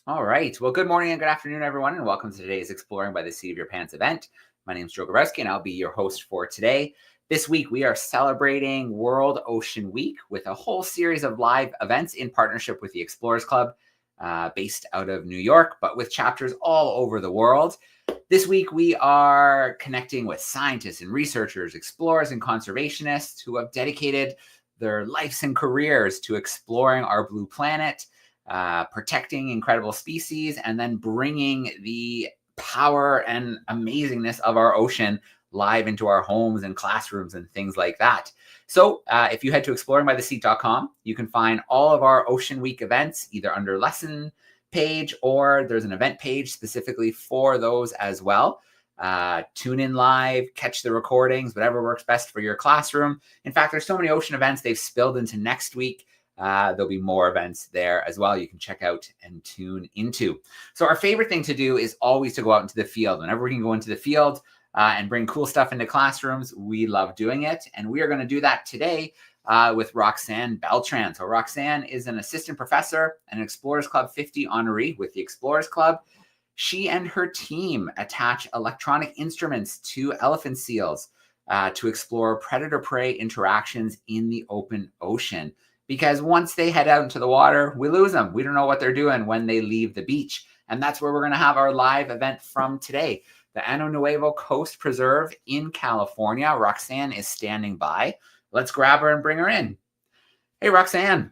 All right. Well, good morning and good afternoon, everyone, and welcome to today's Exploring by the Seat of Your Pants event. My name is Joe Grabowski, and I'll be your host for today. This week, we are celebrating World Ocean Week with a whole series of live events in partnership with the Explorers Club, based out of New York, but with chapters all over the world. This week, we are connecting with scientists and researchers, explorers and conservationists who have dedicated their lives and careers to exploring our blue planet, protecting incredible species, and then bringing the power and amazingness of our ocean live into our homes and classrooms and things like that. So if you head to exploringbytheseat.com, you can find all of our Ocean Week events either under lesson page or there's an event page specifically for those as well. Tune in live, catch the recordings, whatever works best for your classroom. In fact, there's so many ocean events, they've spilled into next week. There'll be more events there as well you can check out and tune into. So our favorite thing to do is always to go out into the field. Whenever we can go into the field and bring cool stuff into classrooms, we love doing it. And we are going to do that today with Roxanne Beltran. So Roxanne is an assistant professor and an Explorers Club 50 honoree with the Explorers Club. She and her team attach electronic instruments to elephant seals to explore predator-prey interactions in the open ocean. Because once they head out into the water, we lose them. We don't know what they're doing when they leave the beach. And that's where we're going to have our live event from today. The Año Nuevo Coast Preserve in California. Roxanne is standing by. Let's grab her and bring her in. Hey, Roxanne.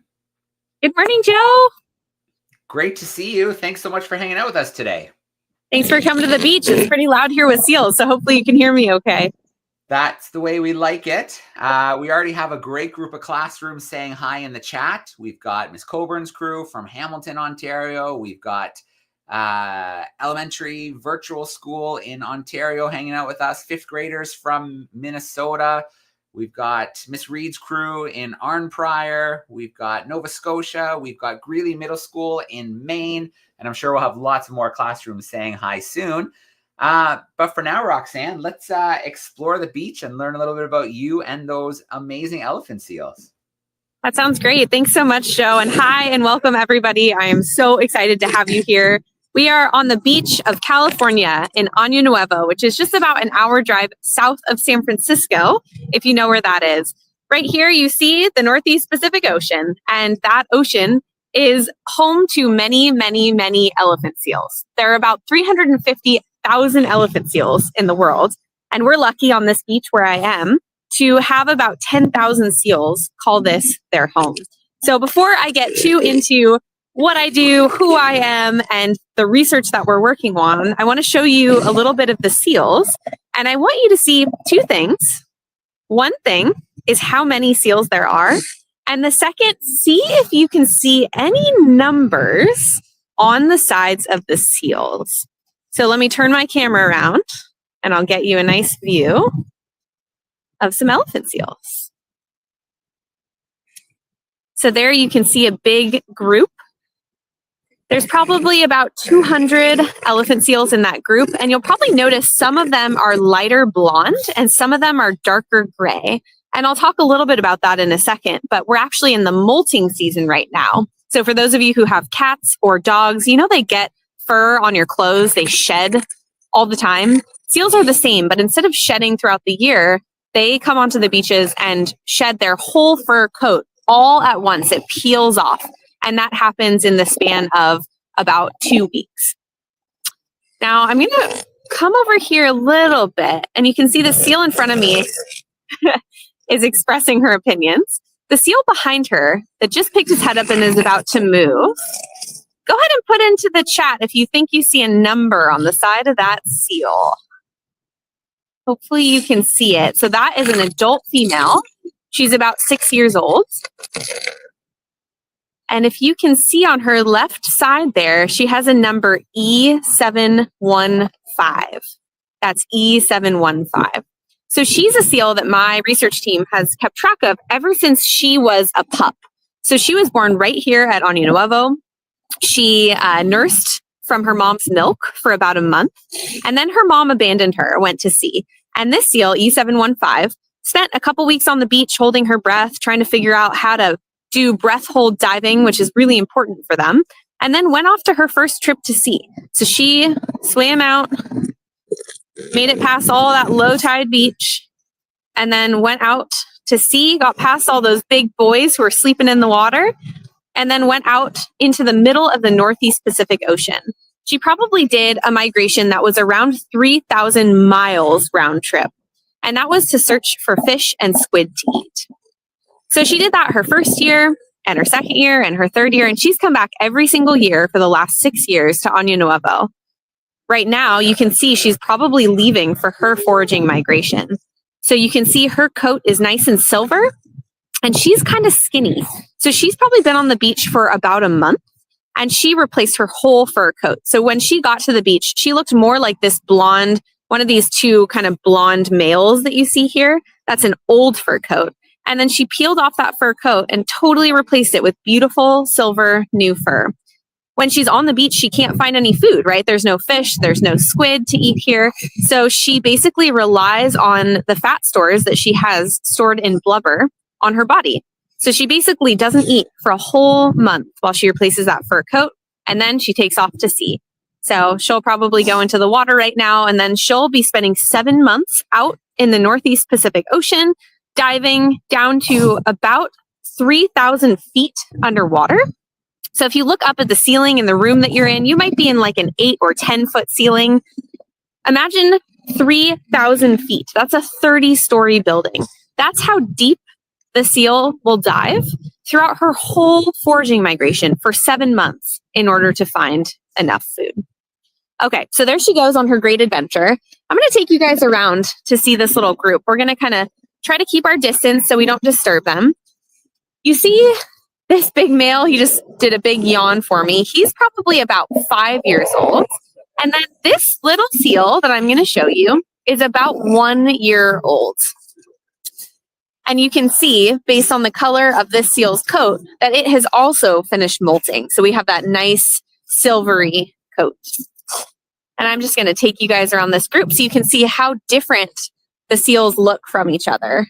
Good morning, Joe. Great to see you. Thanks so much for hanging out with us today. Thanks for coming to the beach. It's pretty loud here with seals, so hopefully you can hear me okay. That's the way we like it. We already have a great group of classrooms saying hi in the chat. We've got Miss Coburn's crew from Hamilton, Ontario. We've got elementary virtual school in Ontario hanging out with us. Fifth graders from Minnesota. We've got Miss Reed's crew in Arnprior. We've got Nova Scotia. We've got Greeley Middle School in Maine. And I'm sure we'll have lots more classrooms saying hi soon. But for now, Roxanne, let's explore the beach and learn a little bit about you and those amazing elephant seals. That sounds great. Thanks so much, Joe. And hi and welcome, everybody. I am so excited to have you here. We are on the beach of California in Año Nuevo, which is just about an hour drive south of San Francisco, if you know where that is. Right here, you see the Northeast Pacific Ocean, and that ocean is home to many, many, many elephant seals. There are about 350,000 elephant seals in the world, and we're lucky on this beach where I am to have about 10,000 seals call this their home. So before I get too into what I do, who I am, and the research that we're working on, I want to show you a little bit of the seals, and I want you to see two things. One thing is how many seals there are, and the second, see if you can see any numbers on the sides of the seals. So let me turn my camera around and I'll get you a nice view of some elephant seals. So there you can see a big group. There's probably about 200 elephant seals in that group, and you'll probably notice some of them are lighter blonde and some of them are darker gray. And I'll talk a little bit about that in a second, but we're actually in the molting season right now. So for those of you who have cats or dogs, you know they get fur on your clothes, they shed all the time. Seals are the same, but instead of shedding throughout the year, they come onto the beaches and shed their whole fur coat all at once. It peels off, and that happens in the span of about 2 weeks. Now I'm going to come over here a little bit, and you can see the seal in front of me is expressing her opinions. The seal behind her that just picked his head up and is about to move, go ahead and put into the chat if you think you see a number on the side of that seal. Hopefully you can see it. So that is an adult female. She's about 6 years old. And if you can see on her left side there, she has a number E715. That's E715. So she's a seal that my research team has kept track of ever since she was a pup. So she was born right here at Año Nuevo. She nursed from her mom's milk for about a month, and then her mom abandoned her, went to sea. And this seal, E715, spent a couple weeks on the beach holding her breath, trying to figure out how to do breath hold diving, which is really important for them. and then went off to her first trip to sea. So she swam out, made it past all that low tide beach, and then went out to sea, got past all those big boys who were sleeping in the water, and then went out into the middle of the Northeast Pacific Ocean. She probably did a migration that was around 3,000 miles round trip, and that was to search for fish and squid to eat. So she did that her first year, and her second year, and her third year, and she's come back every single year for the last 6 years to Año Nuevo. Right now, you can see she's probably leaving for her foraging migration. So you can see her coat is nice and silver, and she's kind of skinny. So she's probably been on the beach for about a month, and she replaced her whole fur coat. So when she got to the beach, she looked more like this blonde, one of these two kind of blonde males that you see here. That's an old fur coat. And then she peeled off that fur coat and totally replaced it with beautiful silver new fur. When she's on the beach, she can't find any food, right? There's no fish, there's no squid to eat here. So she basically relies on the fat stores that she has stored in blubber on her body. So she basically doesn't eat for a whole month while she replaces that fur coat, and then she takes off to sea. So she'll probably go into the water right now, and then she'll be spending 7 months out in the Northeast Pacific Ocean, diving down to about 3,000 feet underwater. So if you look up at the ceiling in the room that you're in, you might be in like an 8 or 10 foot ceiling. Imagine 3,000 feet. That's a 30-story building. That's how deep the seal will dive throughout her whole foraging migration for 7 months in order to find enough food. Okay, so there she goes on her great adventure. I'm going to take you guys around to see this little group. We're going to kind of try to keep our distance so we don't disturb them. You see this big male, he just did a big yawn for me. He's probably about 5 years old. And then this little seal that I'm going to show you is about 1 year old. And you can see, based on the color of this seal's coat, that it has also finished molting. So we have that nice silvery coat. And I'm just going to take you guys around this group so you can see how different the seals look from each other.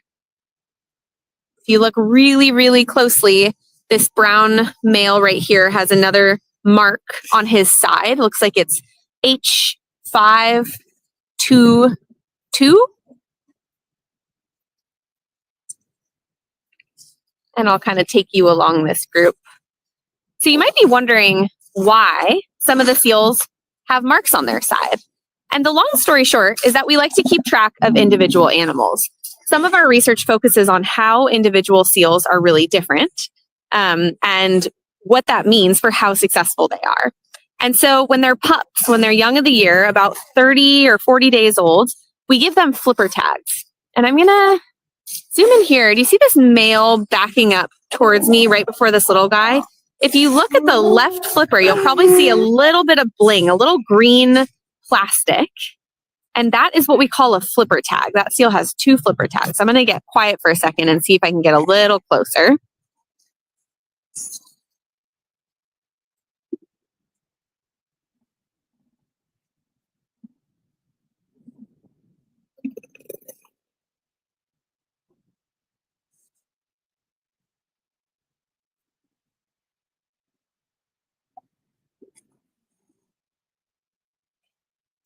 If you look really, really closely, this brown male right here has another mark on his side. Looks like it's H522. And I'll kind of take you along this group. So you might be wondering why some of the seals have marks on their side. And the long story short is that we like to keep track of individual animals. Some of our research focuses on how individual seals are really different, and what that means for how successful they are. And so when they're pups, when they're young of the year, about 30 or 40 days old, we give them flipper tags. And I'm going to zoom in here. Do you see this male backing up towards me right before this little guy? If you look at the left flipper, you'll probably see a little bit of bling, a little green plastic. And that is what we call a flipper tag. That seal has 2 flipper tags. I'm going to get quiet for a second and see if I can get a little closer.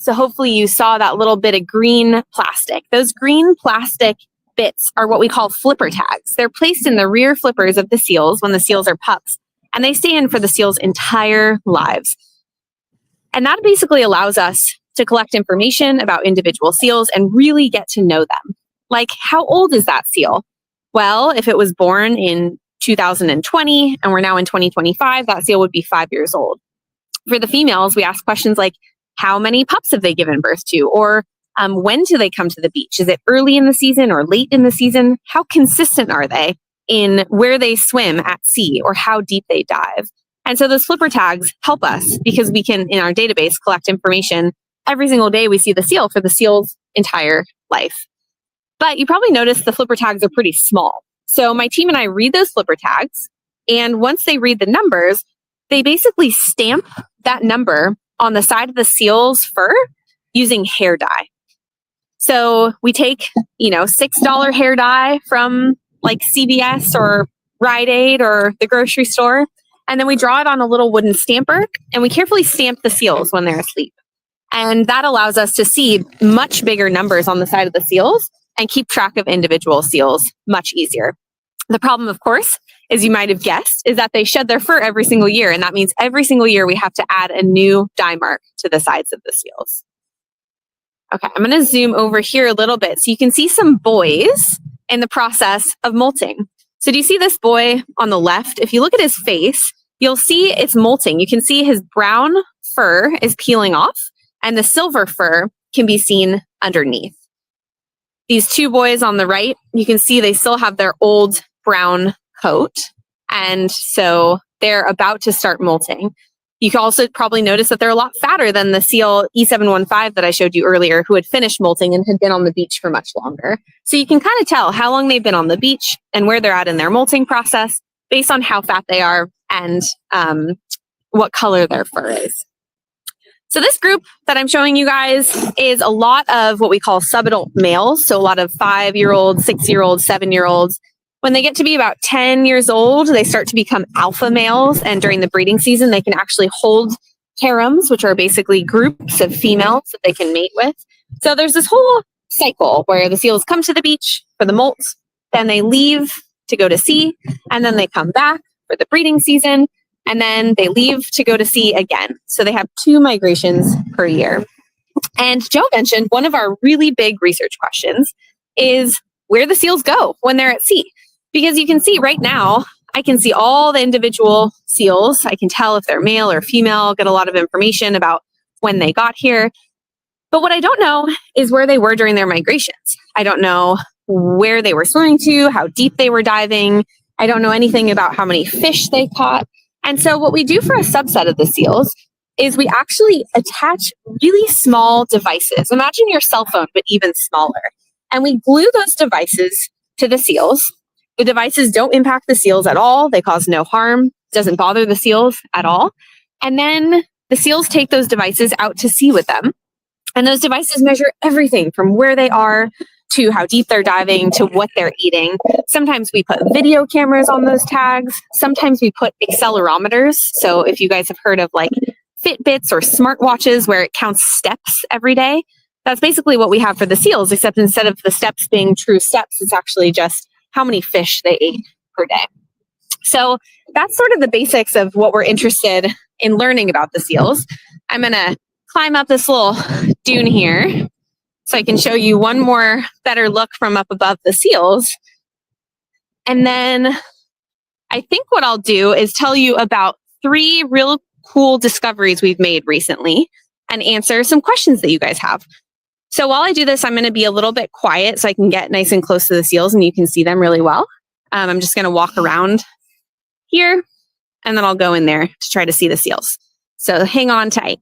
So hopefully you saw that little bit of green plastic. Those green plastic bits are what we call flipper tags. They're placed in the rear flippers of the seals when the seals are pups, and they stay in for the seals' entire lives. And that basically allows us to collect information about individual seals and really get to know them. Like, how old is that seal? Well, if it was born in 2020 and we're now in 2025, that seal would be 5 years old. For the females, we ask questions like, how many pups have they given birth to? Or when do they come to the beach? Is it early in the season or late in the season? How consistent are they in where they swim at sea or how deep they dive? And so those flipper tags help us because we can, in our database, collect information every single day we see the seal for the seal's entire life. But you probably noticed the flipper tags are pretty small. So my team and I read those flipper tags, and once they read the numbers, they basically stamp that number on the side of the seal's fur using hair dye. So we take, $6 hair dye from like CVS or Rite Aid or the grocery store, And then we draw it on a little wooden stamper, and we carefully stamp the seals when they're asleep. And that allows us to see much bigger numbers on the side of the seals and keep track of individual seals much easier. The problem, of course, as you might have guessed, is that they shed their fur every single year. And that means every single year we have to add a new dye mark to the sides of the seals. Okay, I'm going to zoom over here a little bit so you can see some buoys in the process of molting. So do you see this buoy on the left? If you look at his face, you'll see it's molting. You can see his brown fur is peeling off, and the silver fur can be seen underneath. These two buoys on the right, you can see they still have their old brown coat, and so they're about to start molting. You can also probably notice that they're a lot fatter than the seal E715 that I showed you earlier, who had finished molting and had been on the beach for much longer. So you can kind of tell how long they've been on the beach and where they're at in their molting process based on how fat they are and what color their fur is. So this group that I'm showing you guys is a lot of what we call subadult males. So a lot of 5-year-olds, 6-year-olds, 7-year-olds. When they get to be about 10 years old, they start to become alpha males. And during the breeding season, they can actually hold harems, which are basically groups of females that they can mate with. So there's this whole cycle where the seals come to the beach for the molt, then they leave to go to sea, and then they come back for the breeding season, and then they leave to go to sea again. So they have 2 migrations per year. And Joe mentioned one of our really big research questions is where the seals go when they're at sea. Because you can see right now, I can see all the individual seals. I can tell if they're male or female, get a lot of information about when they got here. But what I don't know is where they were during their migrations. I don't know where they were swimming to, how deep they were diving. I don't know anything about how many fish they caught. And so what we do for a subset of the seals is we actually attach really small devices. Imagine your cell phone, but even smaller. And we glue those devices to the seals. The devices don't impact the seals at all. They cause no harm, doesn't bother the seals at all. And then the seals take those devices out to sea with them. And those devices measure everything from where they are to how deep they're diving to what they're eating. Sometimes we put video cameras on those tags. Sometimes we put accelerometers. So if you guys have heard of like Fitbits or smartwatches where it counts steps every day, that's basically what we have for the seals, except instead of the steps being true steps, it's actually just how many fish they ate per day. So that's sort of the basics of what we're interested in learning about the seals. I'm going to climb up this little dune here so I can show you one more better look from up above the seals. And then I think what I'll do is tell you about 3 real cool discoveries we've made recently and answer some questions that you guys have. So while I do this, I'm going to be a little bit quiet so I can get nice and close to the seals and you can see them really well. I'm just going to walk around here and then I'll go in there to try to see the seals. So hang on tight.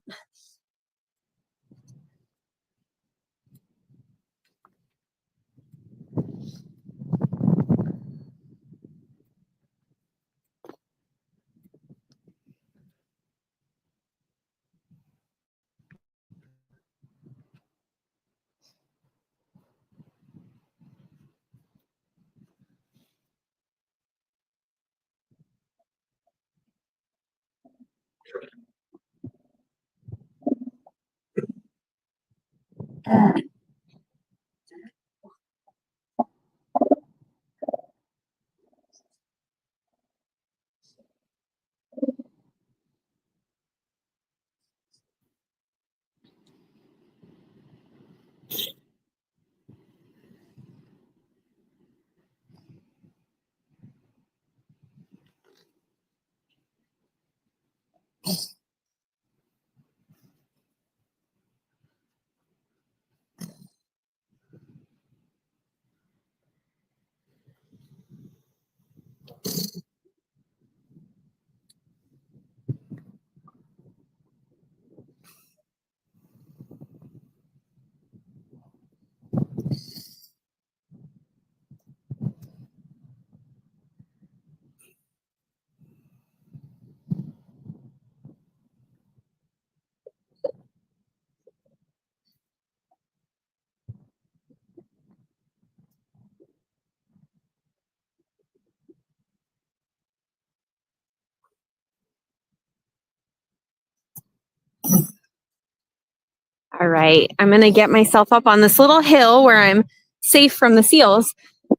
All right, I'm going to get myself up on this little hill where I'm safe from the seals.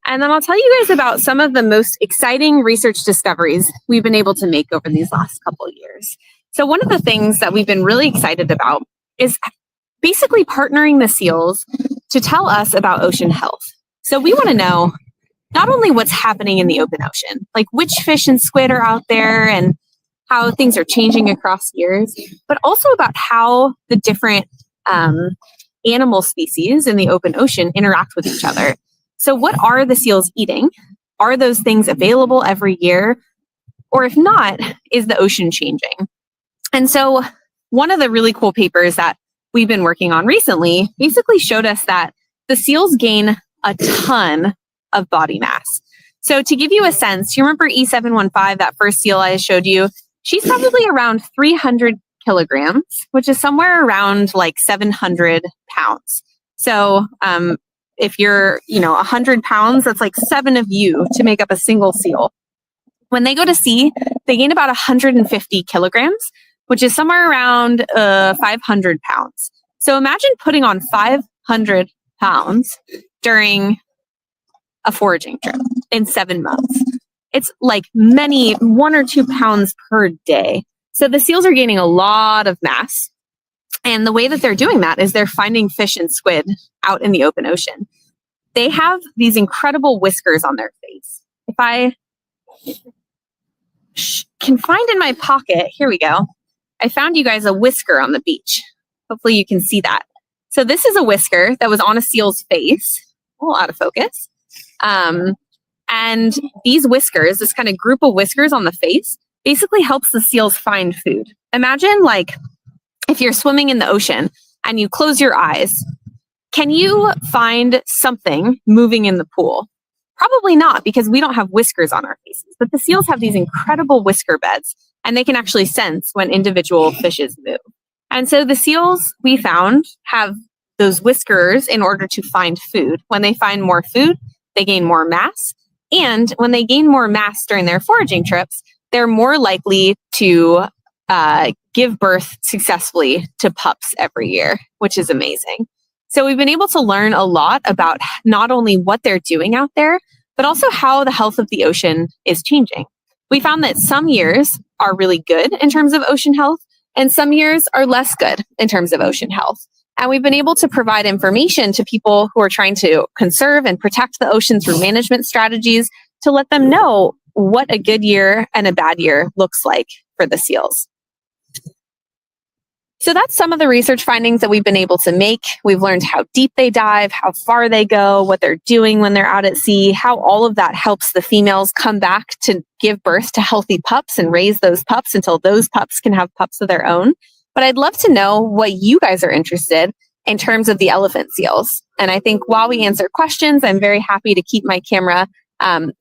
And then I'll tell you guys about some of the most exciting research discoveries we've been able to make over these last couple of years. So one of the things that we've been really excited about is basically partnering the seals to tell us about ocean health. So we want to know not only what's happening in the open ocean, like which fish and squid are out there and how things are changing across years, but also about how the different animal species in the open ocean interact with each other. So what are the seals eating? Are those things available every year? Or if not, is the ocean changing? And so one of the really cool papers that we've been working on recently basically showed us that the seals gain a ton of body mass. So to give you a sense, you remember E715, that first seal I showed you? She's probably around 300 kilograms, which is somewhere around like 700 pounds. So if you're, 100 pounds, that's like 7 of you to make up a single seal. When they go to sea, they gain about 150 kilograms, which is somewhere around 500 pounds. So imagine putting on 500 pounds during a foraging trip in 7 months. It's like 1 or 2 pounds per day. So the seals are gaining a lot of mass. And the way that they're doing that is they're finding fish and squid out in the open ocean. They have these incredible whiskers on their face. If I can find in my pocket, here we go. I found you guys a whisker on the beach. Hopefully you can see that. So this is a whisker that was on a seal's face. A little out of focus. And these whiskers, this kind of group of whiskers on the face, basically helps the seals find food. Imagine like if you're swimming in the ocean and you close your eyes, can you find something moving in the pool? Probably not, because we don't have whiskers on our faces. But the seals have these incredible whisker beds, and they can actually sense when individual fishes move. And so the seals, we found, have those whiskers in order to find food. When they find more food, they gain more mass. And when they gain more mass during their foraging trips, they're more likely to give birth successfully to pups every year, which is amazing. So we've been able to learn a lot about not only what they're doing out there, but also how the health of the ocean is changing. We found that some years are really good in terms of ocean health, and some years are less good in terms of ocean health. And we've been able to provide information to people who are trying to conserve and protect the ocean through management strategies to let them know what a good year and a bad year looks like for the seals. So that's some of the research findings that we've been able to make. We've learned how deep they dive, how far they go, what they're doing when they're out at sea, how all of that helps the females come back to give birth to healthy pups and raise those pups until those pups can have pups of their own. But I'd love to know what you guys are interested in terms of the elephant seals. And I think while we answer questions, I'm very happy to keep my camera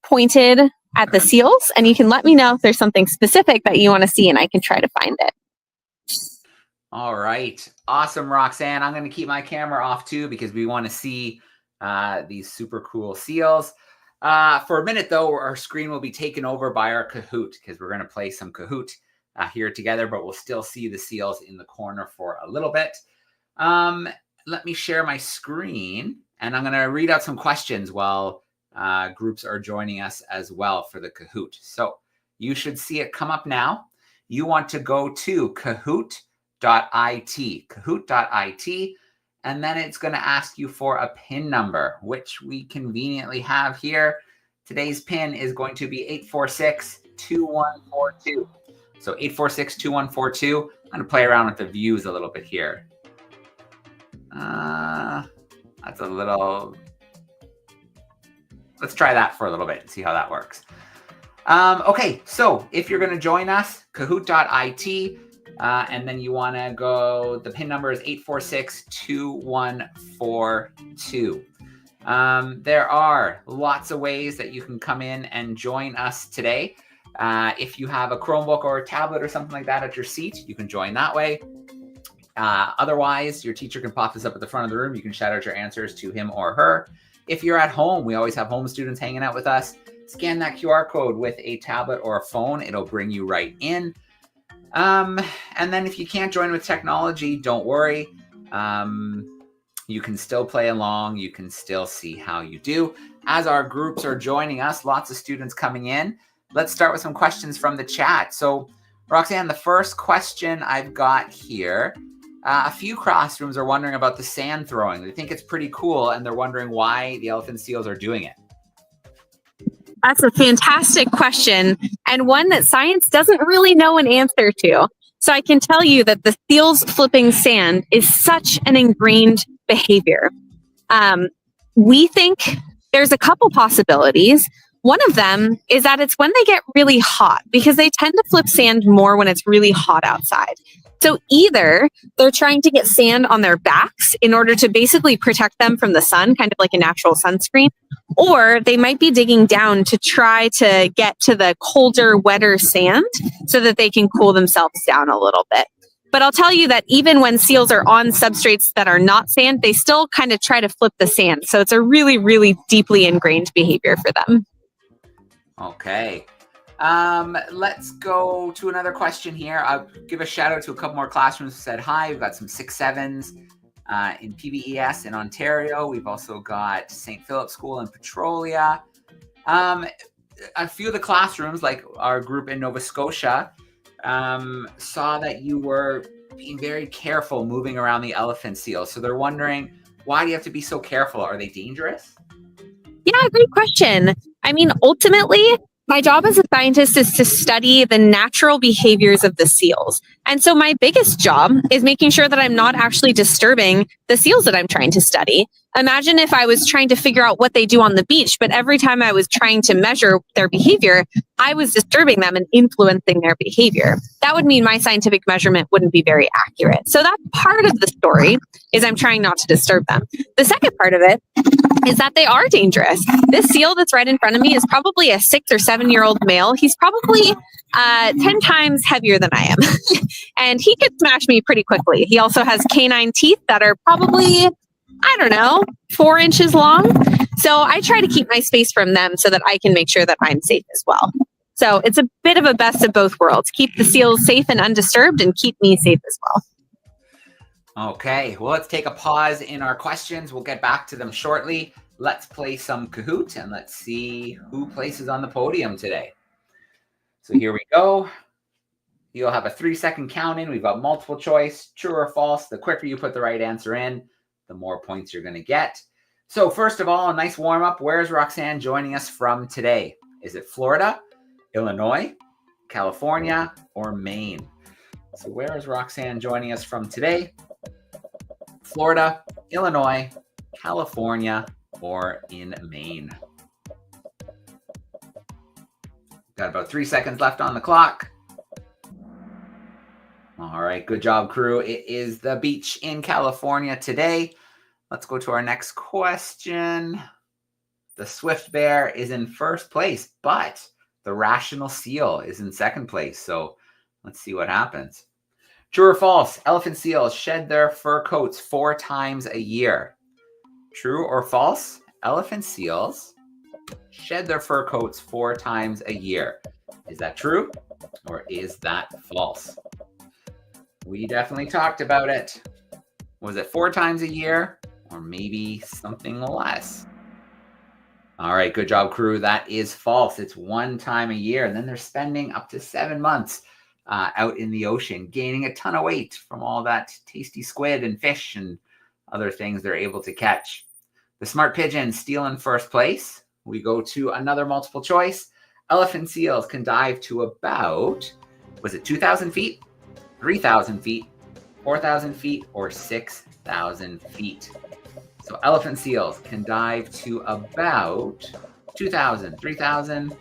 pointed at the seals. And you can let me know if there's something specific that you want to see, and I can try to find it. All right. Awesome, Roxanne. I'm going to keep my camera off too, because we want to see these super cool seals. For a minute, though, our screen will be taken over by our Kahoot, because we're going to play some Kahoot here together, but we'll still see the seals in the corner for a little bit. Let me share my screen, and I'm going to read out some questions while groups are joining us as well for the Kahoot. So you should see it come up now. You want to go to Kahoot.it, and then it's going to ask you for a PIN number, which we conveniently have here. Today's PIN is going to be 846-2142. So 846-2142. I'm going to play around with the views a little bit here. That's a little... Let's try that for a little bit and see how that works. Okay, so if you're going to join us, Kahoot.it, and then you want to go, the PIN number is 846-2142. There are lots of ways that you can come in and join us today. If you have a Chromebook or a tablet or something like that at your seat, you can join that way. Otherwise, your teacher can pop this up at the front of the room. You can shout out your answers to him or her. If you're at home, we always have home students hanging out with us. Scan that QR code with a tablet or a phone. It'll bring you right in. And then if you can't join with technology, don't worry. You can still play along. You can still see how you do. As our groups are joining us, lots of students coming in. Let's start with some questions from the chat. So, Roxanne, the first question I've got here, a few classrooms are wondering about the sand throwing. They think it's pretty cool, and they're wondering why the elephant seals are doing it. That's a fantastic question, and one that science doesn't really know an answer to. So I can tell you that the seals flipping sand is such an ingrained behavior. We think there's a couple possibilities. One of them is that it's when they get really hot, because they tend to flip sand more when it's really hot outside. So either they're trying to get sand on their backs in order to basically protect them from the sun, kind of like a natural sunscreen, or they might be digging down to try to get to the colder, wetter sand so that they can cool themselves down a little bit. But I'll tell you that even when seals are on substrates that are not sand, they still kind of try to flip the sand. So it's a really, really deeply ingrained behavior for them. Okay. Let's go to another question here. I'll give a shout out to a couple more classrooms who said hi. We've got some 6-7s in PBES in Ontario. We've also got St. Philip's School in Petrolia. A few of the classrooms, like our group in Nova Scotia, saw that you were being very careful moving around the elephant seals. So they're wondering, why do you have to be so careful? Are they dangerous? Yeah, great question. I mean, ultimately, my job as a scientist is to study the natural behaviors of the seals. And so my biggest job is making sure that I'm not actually disturbing the seals that I'm trying to study. Imagine if I was trying to figure out what they do on the beach, but every time I was trying to measure their behavior, I was disturbing them and influencing their behavior. That would mean my scientific measurement wouldn't be very accurate. So that's part of the story, is I'm trying not to disturb them. The second part of it is that they are dangerous. This seal that's right in front of me is probably a 6 or 7-year-old male. He's probably 10 times heavier than I am. And he could smash me pretty quickly. He also has canine teeth that are probably, 4 inches long. So I try to keep my space from them so that I can make sure that I'm safe as well. So it's a bit of a best of both worlds. Keep the seals safe and undisturbed, and keep me safe as well. Okay, well, let's take a pause in our questions. We'll get back to them shortly. Let's play some Kahoot, and let's see who places on the podium today. So here we go. You'll have a 3-second count in. We've got multiple choice, true or false. The quicker you put the right answer in, the more points you're going to get. So first of all, a nice warm up. Where's Roxanne joining us from today? Is it Florida, Illinois, California, or Maine? So where is Roxanne joining us from today? Florida, Illinois, California, or in Maine? Got about 3 seconds left on the clock. All right, good job, crew. It is the beach in California today. Let's go to our next question. The swift bear is in first place, but the rational seal is in second place. So let's see what happens. True or false? Elephant seals shed their fur coats 4 times a year. True or false? Elephant seals shed their fur coats 4 times a year. Is that true or is that false? We definitely talked about it. Was it 4 times a year or maybe something less? All right, good job, crew. That is false. It's 1 time a year, and then they're spending up to 7 months out in the ocean, gaining a ton of weight from all that tasty squid and fish and other things they're able to catch. The smart pigeon still in first place. We go to another multiple choice. Elephant seals can dive to about, was it 2,000 feet, 3,000 feet, 4,000 feet, or 6,000 feet? So elephant seals can dive to about 2,000, 3,000,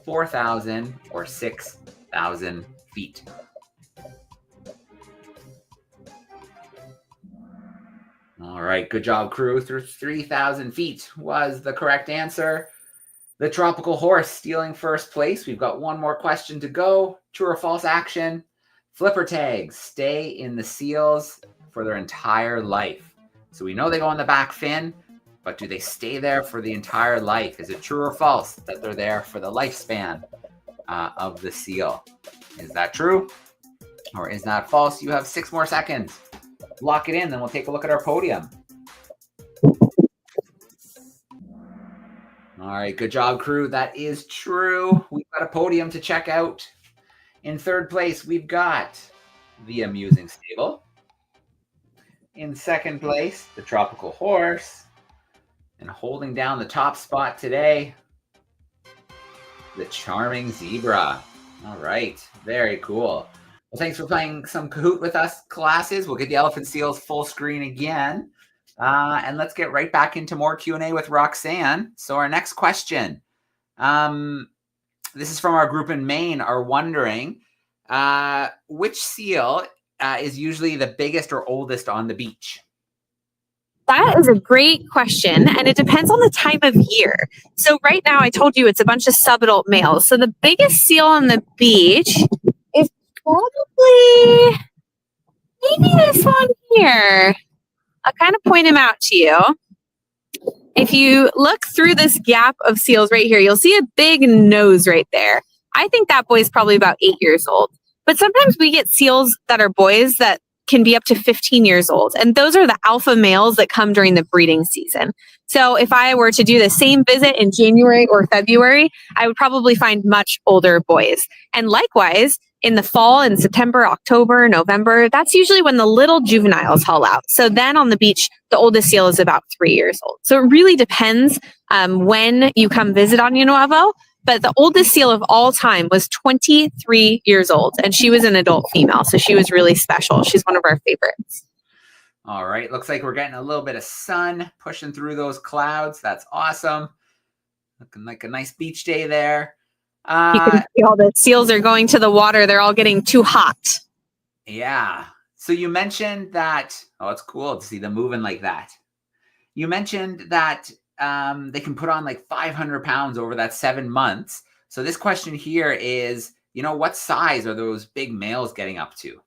4,000, or 6,000 feet. All right, good job, crew. Through 3,000 feet was the correct answer. The tropical horse stealing first place. We've got one more question to go. True or false action? Flipper tags stay in the seals for their entire life. So we know they go on the back fin, but do they stay there for the entire life? Is it true or false that they're there for the lifespan of the seal? Is that true or is that false? You have 6 more seconds. lock it in, then we'll take a look at our podium. All right, good job, crew. That is true. We've got a podium to check out. In third place, we've got the Amusing Stable. In second place, the Tropical Horse. And holding down the top spot today, the Charming Zebra. All right, very cool. Well, thanks for playing some Kahoot with us, classes. We'll get the elephant seals full screen again. And let's get right back into more Q&A with Roxanne. So our next question, this is from our group in Maine, are wondering which seal is usually the biggest or oldest on the beach? That is a great question, and it depends on the time of year. So right now, I told you it's a bunch of subadult males. So the biggest seal on the beach is probably maybe this one here. I'll kind of point him out to you. If you look through this gap of seals right here, you'll see a big nose right there. I think that boy's probably about 8 years old. But sometimes we get seals that are boys that can be up to 15 years old. And those are the alpha males that come during the breeding season. So if I were to do the same visit in January or February, I would probably find much older boys. And likewise, in the fall, in September, October, November, that's usually when the little juveniles haul out. So then on the beach, the oldest seal is about 3 years old. So it really depends when you come visit Año Nuevo. But the oldest seal of all time was 23 years old, and she was an adult female, so she was really special. She's one of our favorites. All right, looks like we're getting a little bit of sun pushing through those clouds. That's awesome. Looking like a nice beach day there. You can see all the seals are going to the water. They're all getting too hot. Yeah. So you mentioned that, oh, it's cool to see them moving like that. You mentioned that they can put on like 500 pounds over that 7 months. So this question here is, what size are those big males getting up to?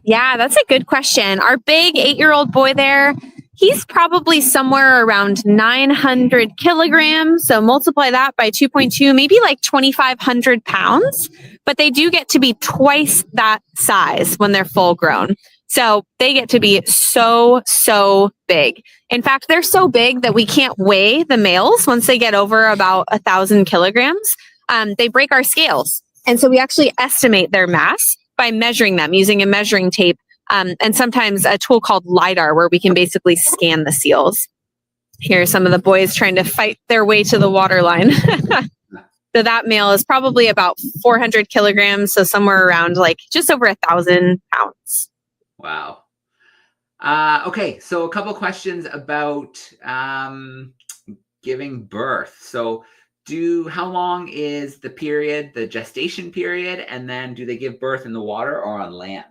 Yeah, that's a good question. Our big 8-year-old boy there, he's probably somewhere around 900 kilograms. So multiply that by 2.2, maybe like 2,500 pounds. But they do get to be twice that size when they're full grown. So they get to be so big. In fact, they're so big that we can't weigh the males once they get over about 1,000 kilograms. They break our scales. And so we actually estimate their mass by measuring them using a measuring tape and sometimes a tool called LiDAR where we can basically scan the seals. Here are some of the boys trying to fight their way to the water line. So that male is probably about 400 kilograms. So somewhere around like just over 1,000 pounds. Wow. Okay, so a couple questions about giving birth. So how long is the period, the gestation period, and then do they give birth in the water or on land?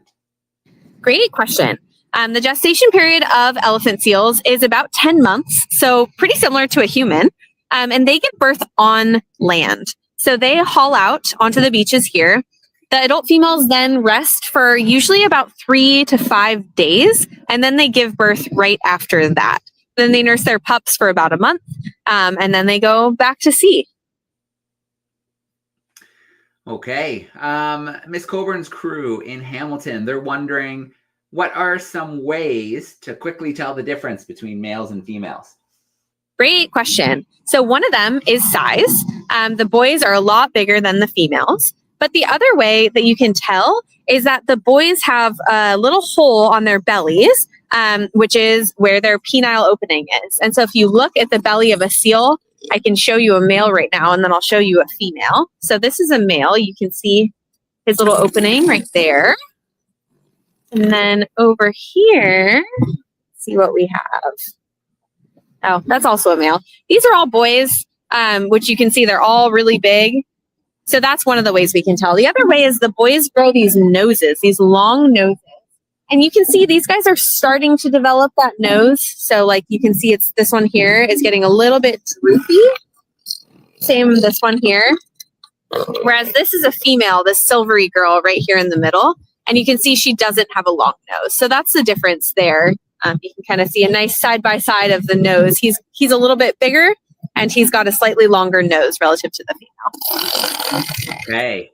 Great question. The gestation period of elephant seals is about 10 months, so pretty similar to a human, and they give birth on land. So they haul out onto the beaches here. The adult females then rest for usually about 3 to 5 days, and then they give birth right after that. Then they nurse their pups for about a month, and then they go back to sea. Okay. Miss Coburn's crew in Hamilton, they're wondering, what are some ways to quickly tell the difference between males and females? Great question. So one of them is size. The boys are a lot bigger than the females. But the other way that you can tell is that the boys have a little hole on their bellies, which is where their penile opening is. And so if you look at the belly of a seal, I can show you a male right now, and then I'll show you a female. So this is a male. You can see his little opening right there. And then over here, see what we have. Oh, that's also a male. These are all boys, which you can see they're all really big. So that's one of the ways we can tell. The other way is the boys grow these noses, these long noses. And you can see these guys are starting to develop that nose. So like you can see it's this one here is getting a little bit droopy. Same this one here. Whereas this is a female, this silvery girl right here in the middle. And you can see she doesn't have a long nose. So that's the difference there. You can kind of see a nice side by side of the nose. He's a little bit bigger and he's got a slightly longer nose relative to the female. Okay.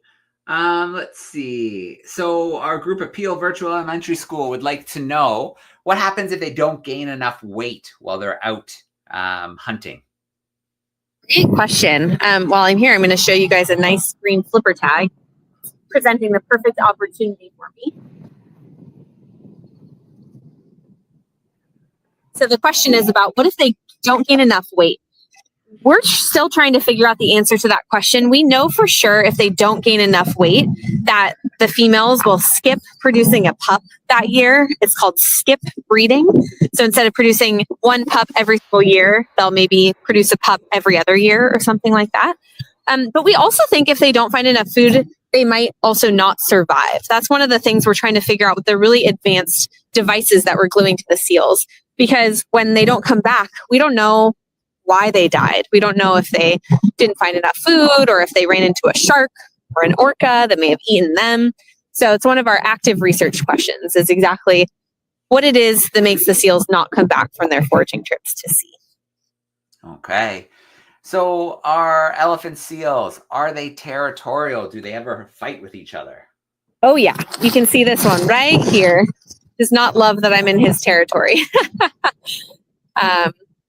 Let's see. So our group at Peel Virtual Elementary School would like to know what happens if they don't gain enough weight while they're out hunting. Great question. While I'm here, I'm going to show you guys a nice green flipper tag, presenting the perfect opportunity for me. So the question is about what if they don't gain enough weight? We're still trying to figure out the answer to that question. We know for sure if they don't gain enough weight that the females will skip producing a pup that year. It's called skip breeding. So instead of producing one pup every single year, they'll maybe produce a pup every other year or something like that. But we also think if they don't find enough food, they might also not survive. That's one of the things we're trying to figure out with the really advanced devices that we're gluing to the seals. Because when they don't come back, we don't know why they died. We don't know if they didn't find enough food or if they ran into a shark or an orca that may have eaten them. So it's one of our active research questions, is exactly what it is that makes the seals not come back from their foraging trips to sea. Okay. So are elephant seals, are they territorial? Do they ever fight with each other? Oh yeah, you can see this one right here. Does not love that I'm in his territory.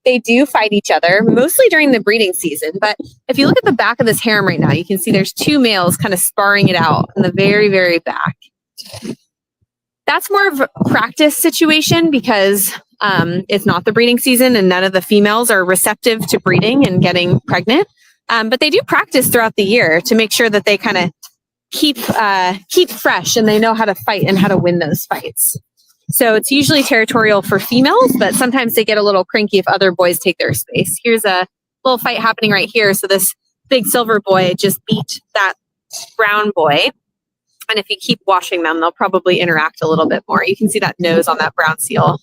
They do fight each other, mostly during the breeding season. But if you look at the back of this harem right now, you can see there's two males kind of sparring it out in the very, very back. That's more of a practice situation because it's not the breeding season and none of the females are receptive to breeding and getting pregnant. But they do practice throughout the year to make sure that they kind of keep fresh and they know how to fight and how to win those fights. So it's usually territorial for females, but sometimes they get a little cranky if other boys take their space. Here's a little fight happening right here. So this big silver boy just beat that brown boy. And if you keep washing them, they'll probably interact a little bit more. You can see that nose on that brown seal.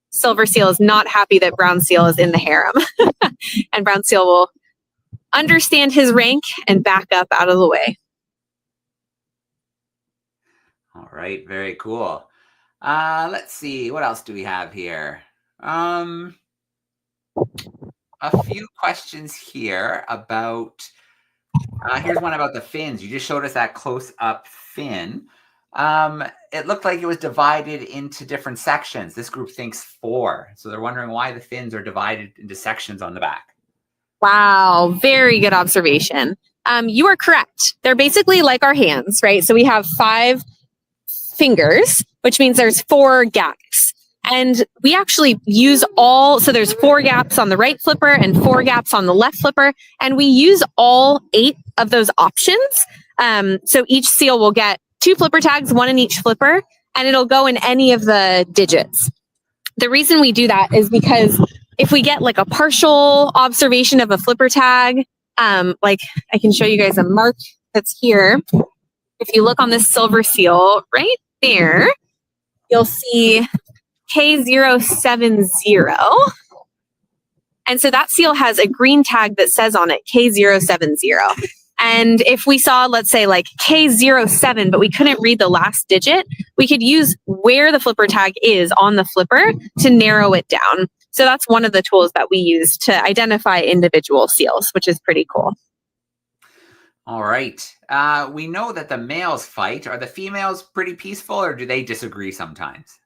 Silver seal is not happy that brown seal is in the harem. And brown seal will understand his rank and back up out of the way. All right, very cool. Let's see, what else do we have here? A few questions here about, here's one about the fins. You just showed us that close-up fin. It looked like it was divided into different sections. This group thinks 4. So they're wondering why the fins are divided into sections on the back. Wow, very good observation. You are correct. They're basically like our hands, right? So we have 5 fingers, which means there's 4 gaps. And we actually use so there's 4 gaps on the right flipper and 4 gaps on the left flipper. And we use all 8 of those options. So each seal will get 2 flipper tags, 1 in each flipper, and it'll go in any of the digits. The reason we do that is because if we get like a partial observation of a flipper tag, like I can show you guys a mark that's here. If you look on this silver seal right there, you'll see K070. And so that seal has a green tag that says on it K070. And if we saw, let's say like K07, but we couldn't read the last digit, we could use where the flipper tag is on the flipper to narrow it down. So that's one of the tools that we use to identify individual seals, which is pretty cool. All right. We know that the males fight. Are the females pretty peaceful or do they disagree sometimes?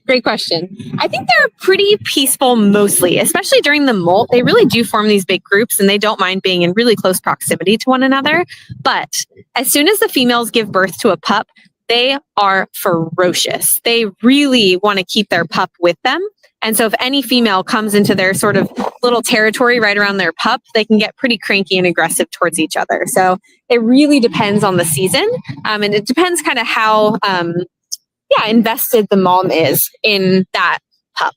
Great question. I think they're pretty peaceful mostly, especially during the molt. They really do form these big groups and they don't mind being in really close proximity to one another. But as soon as the females give birth to a pup, they are ferocious. They really want to keep their pup with them. And so if any female comes into their sort of little territory right around their pup, they can get pretty cranky and aggressive towards each other. So it really depends on the season. And it depends kind of how invested the mom is in that pup.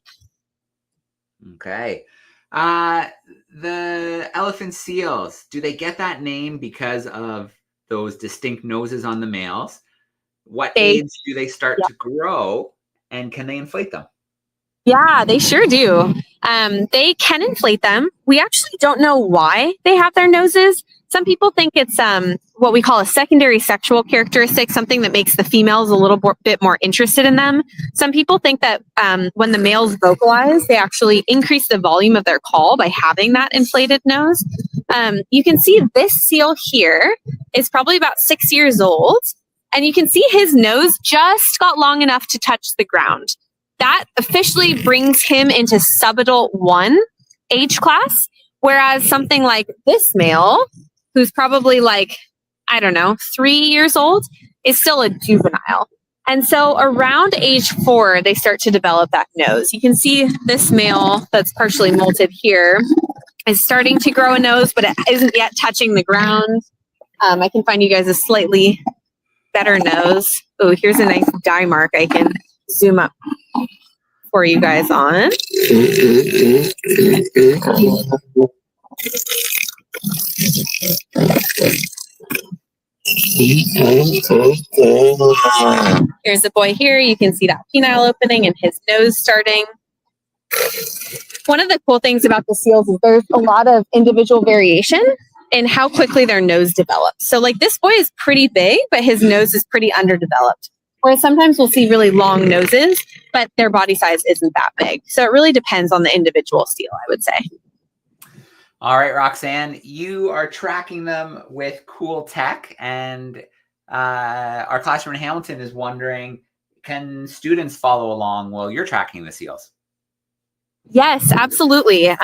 Okay. The elephant seals, do they get that name because of those distinct noses on the males? What age do they start to grow and can they inflate them? Yeah, they sure do. They can inflate them. We actually don't know why they have their noses. Some people think it's what we call a secondary sexual characteristic, something that makes the females a little bit more interested in them. Some people think that when the males vocalize, they actually increase the volume of their call by having that inflated nose. You can see this seal here is probably about 6 years old, and you can see his nose just got long enough to touch the ground. That officially brings him into subadult 1 age class, whereas something like this male, who's probably like, I don't know, 3 years old, is still a juvenile. And so around age 4, they start to develop that nose. You can see this male that's partially molted here is starting to grow a nose, but it isn't yet touching the ground. I can find you guys a slightly better nose. Oh, here's a nice dye mark I can zoom up for you guys on. Here's the boy here. You can see that penile opening and his nose starting. One of the cool things about the seals is there's a lot of individual variation in how quickly their nose develops. So like this boy is pretty big, but his nose is pretty underdeveloped. Whereas sometimes we'll see really long noses, but their body size isn't that big. So it really depends on the individual seal, I would say. All right, Roxanne, you are tracking them with cool tech, and our classroom in Hamilton is wondering, can students follow along while you're tracking the seals? Yes, absolutely.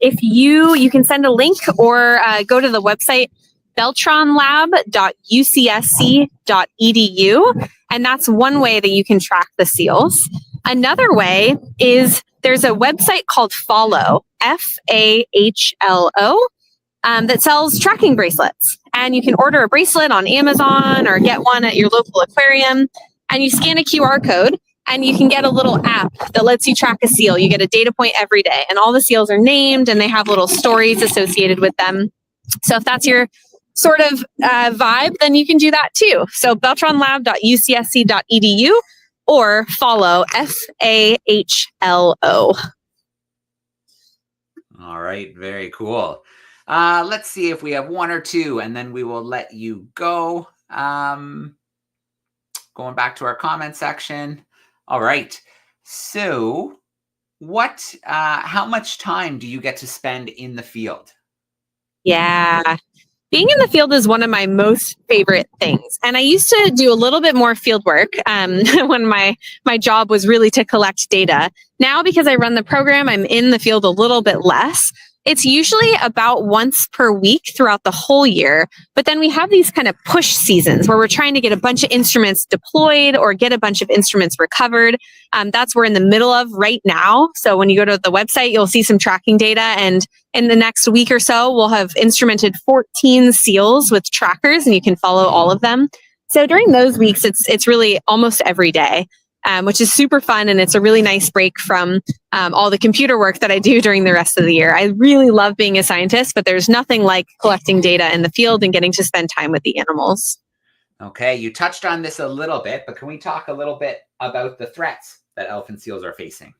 If you can send a link or go to the website beltranlab.ucsc.edu, and that's one way that you can track the seals. Another way is there's a website called Follow, FAHLO, that sells tracking bracelets. And you can order a bracelet on Amazon or get one at your local aquarium, and you scan a QR code and you can get a little app that lets you track a seal. You get a data point every day, and all the seals are named and they have little stories associated with them. So if that's your sort of vibe, then you can do that too. So beltranlab.ucsc.edu or follow FAHLO. All right, very cool. Let's see if we have one or two, and then we will let you go. Going back to our comment section. All right. So how much time do you get to spend in the field? Yeah. Being in the field is one of my most favorite things. And I used to do a little bit more field work when my job was really to collect data. Now, because I run the program, I'm in the field a little bit less. It's usually about once per week throughout the whole year. But then we have these kind of push seasons where we're trying to get a bunch of instruments deployed or get a bunch of instruments recovered. That's we're in the middle of right now. So when you go to the website, you'll see some tracking data. And in the next week or so, we'll have instrumented 14 seals with trackers, and you can follow all of them. So during those weeks, it's really almost every day. Which is super fun, and it's a really nice break from all the computer work that I do during the rest of the year. I really love being a scientist, but there's nothing like collecting data in the field and getting to spend time with the animals. Okay, you touched on this a little bit, but can we talk a little bit about the threats that elephant seals are facing?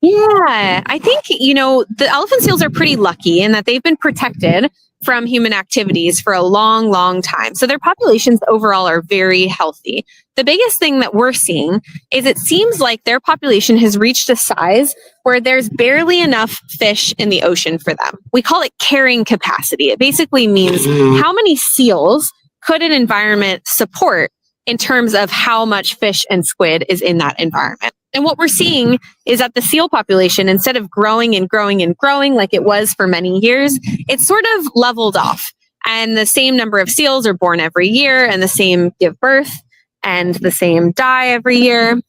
Yeah, I think, the elephant seals are pretty lucky in that they've been protected from human activities for a long, long time. So their populations overall are very healthy. The biggest thing that we're seeing is it seems like their population has reached a size where there's barely enough fish in the ocean for them. We call it carrying capacity. It basically means how many seals could an environment support in terms of how much fish and squid is in that environment. And what we're seeing is that the seal population, instead of growing and growing and growing like it was for many years, it's sort of leveled off. And the same number of seals are born every year, and the same give birth, and the same die every year.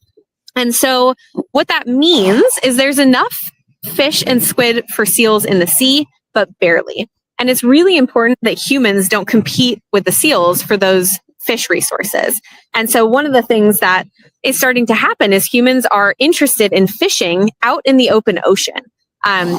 And so what that means is there's enough fish and squid for seals in the sea, but barely. And it's really important that humans don't compete with the seals for those fish resources. And so one of the things that is starting to happen is humans are interested in fishing out in the open ocean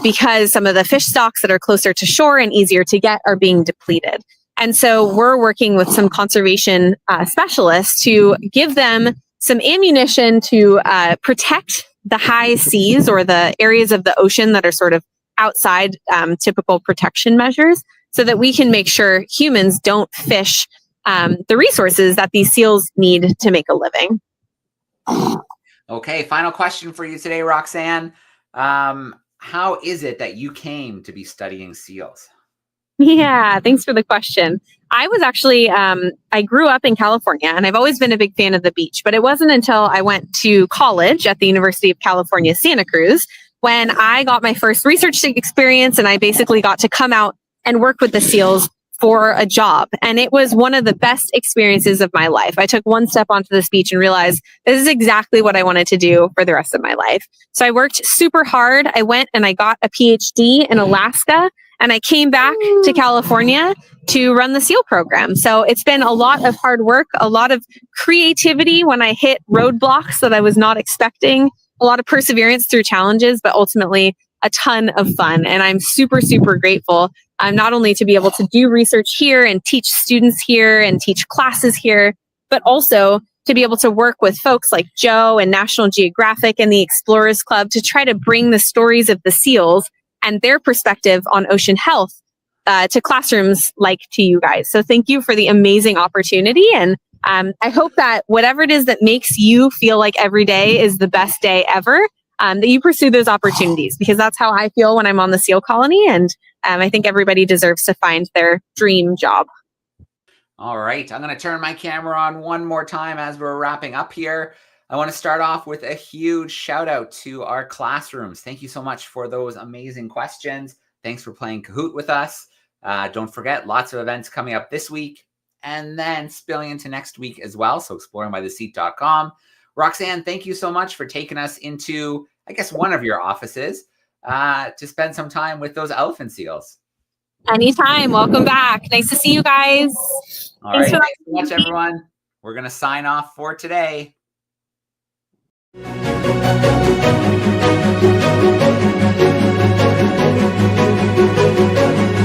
because some of the fish stocks that are closer to shore and easier to get are being depleted. And so we're working with some conservation specialists to give them some ammunition to protect the high seas or the areas of the ocean that are sort of outside typical protection measures, so that we can make sure humans don't fish the resources that these seals need to make a living. Okay, final question for you today, Roxanne. How is it that you came to be studying seals? Yeah, thanks for the question. I was actually, I grew up in California and I've always been a big fan of the beach, but it wasn't until I went to college at the University of California, Santa Cruz, when I got my first research experience and I basically got to come out and work with the seals for a job. And it was one of the best experiences of my life. I took one step onto this beach and realized this is exactly what I wanted to do for the rest of my life. So I worked super hard. I went and I got a PhD in Alaska. And I came back to California to run the SEAL program. So it's been a lot of hard work, a lot of creativity when I hit roadblocks that I was not expecting, a lot of perseverance through challenges, but ultimately a ton of fun. And I'm super, super grateful not only to be able to do research here and teach students here and teach classes here, but also to be able to work with folks like Joe and National Geographic and the Explorers Club to try to bring the stories of the SEALs and their perspective on ocean health to classrooms like to you guys. So thank you for the amazing opportunity. And I hope that whatever it is that makes you feel like every day is the best day ever, that you pursue those opportunities, because that's how I feel when I'm on the SEAL colony. And I think everybody deserves to find their dream job. All right, I'm going to turn my camera on one more time as we're wrapping up here. I want to start off with a huge shout out to our classrooms. Thank you so much for those amazing questions. Thanks for playing Kahoot with us. Don't forget, lots of events coming up this week and then spilling into next week as well. So exploringbytheseat.com. Roxanne, thank you so much for taking us into, I guess, one of your offices to spend some time with those elephant seals. Anytime. Welcome back. Nice to see you guys. All right. Thanks so much, everyone. We're going to sign off for today. Thank you.